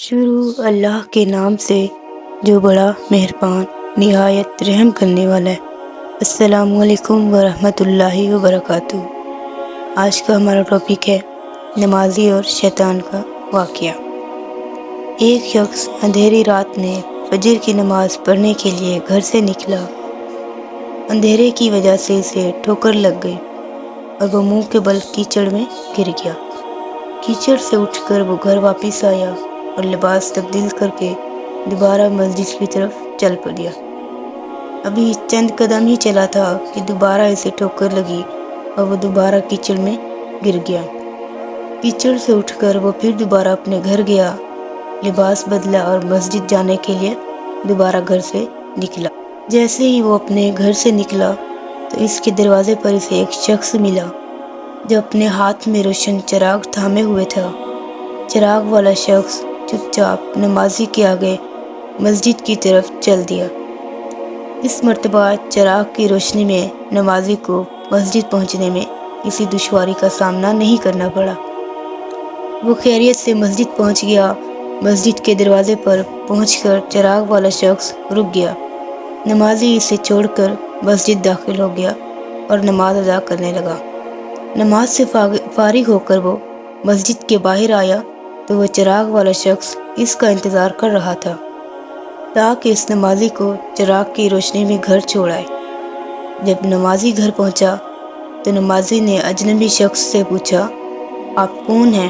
شروع اللہ کے نام سے جو بڑا مہربان نہایت رحم کرنے والا ہے۔ السلام علیکم ورحمۃ اللہ وبرکاتہ۔ آج کا ہمارا ٹاپک ہے نمازی اور شیطان کا واقعہ۔ ایک شخص اندھیری رات میں فجر کی نماز پڑھنے کے لیے گھر سے نکلا۔ اندھیرے کی وجہ سے اسے ٹھوکر لگ گئی اور وہ منہ کے بل کیچڑ میں گر گیا۔ کیچڑ سے اٹھ کر وہ گھر واپس آیا اور لباس تبدیل کر کے دوبارہ مسجد کی طرف چل پڑا۔ ابھی چند قدم ہی چلا تھا کہ دوبارہ اسے ٹھوکر لگی اور وہ دوبارہ کیچڑ میں گر گیا۔ کیچڑ سے اٹھ کر وہ پھر دوبارہ اپنے گھر گیا، لباس بدلا اور مسجد جانے کے لیے دوبارہ گھر سے نکلا۔ جیسے ہی وہ اپنے گھر سے نکلا تو اس کے دروازے پر اسے ایک شخص ملا جو اپنے ہاتھ میں روشن چراغ تھامے ہوئے تھا۔ چراغ والا شخص چپ چاپ نمازی کے آگے مسجد کی طرف چل دیا۔ اس مرتبہ چراغ کی روشنی میں نمازی کو مسجد پہنچنے میں کسی دشواری کا سامنا نہیں کرنا پڑا۔ وہ خیریت سے مسجد پہنچ گیا۔ مسجد کے دروازے پر پہنچ کر چراغ والا شخص رک گیا۔ نمازی اسے چھوڑ کر مسجد داخل ہو گیا اور نماز ادا کرنے لگا۔ نماز سے فارغ ہو کر وہ مسجد کے باہر آیا تو وہ چراغ والا شخص اس کا انتظار کر رہا تھا تاکہ اس نمازی کو چراغ کی روشنی میں گھر چھوڑ آئے۔ جب نمازی گھر پہنچا تو نمازی نے اجنبی شخص سے پوچھا، آپ کون ہیں؟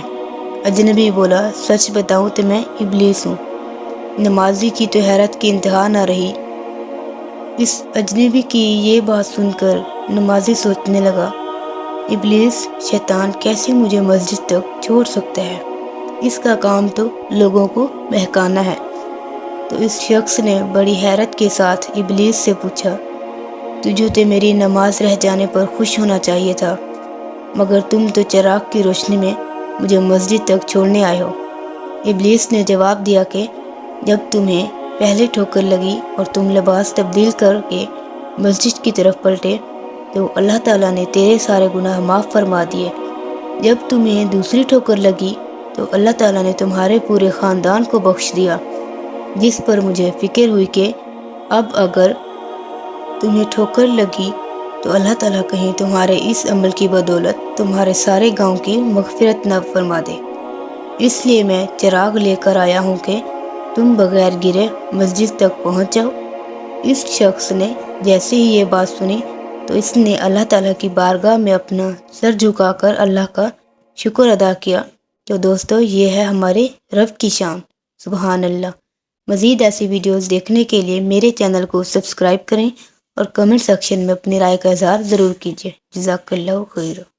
اجنبی بولا، سچ بتاؤں تو میں ابلیس ہوں۔ نمازی کی تو حیرت کی انتہا نہ رہی۔ اس اجنبی کی یہ بات سن کر نمازی سوچنے لگا، ابلیس شیطان کیسے مجھے مسجد تک چھوڑ سکتا ہے؟ اس کا کام تو لوگوں کو بہکانا ہے۔ تو اس شخص نے بڑی حیرت کے ساتھ ابلیس سے پوچھا، تجھے تو میری نماز رہ جانے پر خوش ہونا چاہیے تھا، مگر تم تو چراغ کی روشنی میں مجھے مسجد تک چھوڑنے آئے ہو۔ ابلیس نے جواب دیا کہ جب تمہیں پہلے ٹھوکر لگی اور تم لباس تبدیل کر کے مسجد کی طرف پلٹے تو اللہ تعالیٰ نے تیرے سارے گناہ معاف فرما دیے۔ جب تمہیں دوسری ٹھوکر لگی تو اللہ تعالیٰ نے تمہارے پورے خاندان کو بخش دیا، جس پر مجھے فکر ہوئی کہ اب اگر تمہیں ٹھوکر لگی تو اللہ تعالیٰ کہیں تمہارے اس عمل کی بدولت تمہارے سارے گاؤں کی مغفرت نہ فرما دے، اس لیے میں چراغ لے کر آیا ہوں کہ تم بغیر گرے مسجد تک پہنچ جاؤ۔ اس شخص نے جیسے ہی یہ بات سنی تو اس نے اللہ تعالیٰ کی بارگاہ میں اپنا سر جھکا کر اللہ کا شکر ادا کیا۔ تو دوستو، یہ ہے ہمارے رب کی شان، سبحان اللہ۔ مزید ایسی ویڈیوز دیکھنے کے لیے میرے چینل کو سبسکرائب کریں اور کمنٹ سیکشن میں اپنی رائے کا اظہار ضرور کیجیے۔ جزاک اللہ خیر۔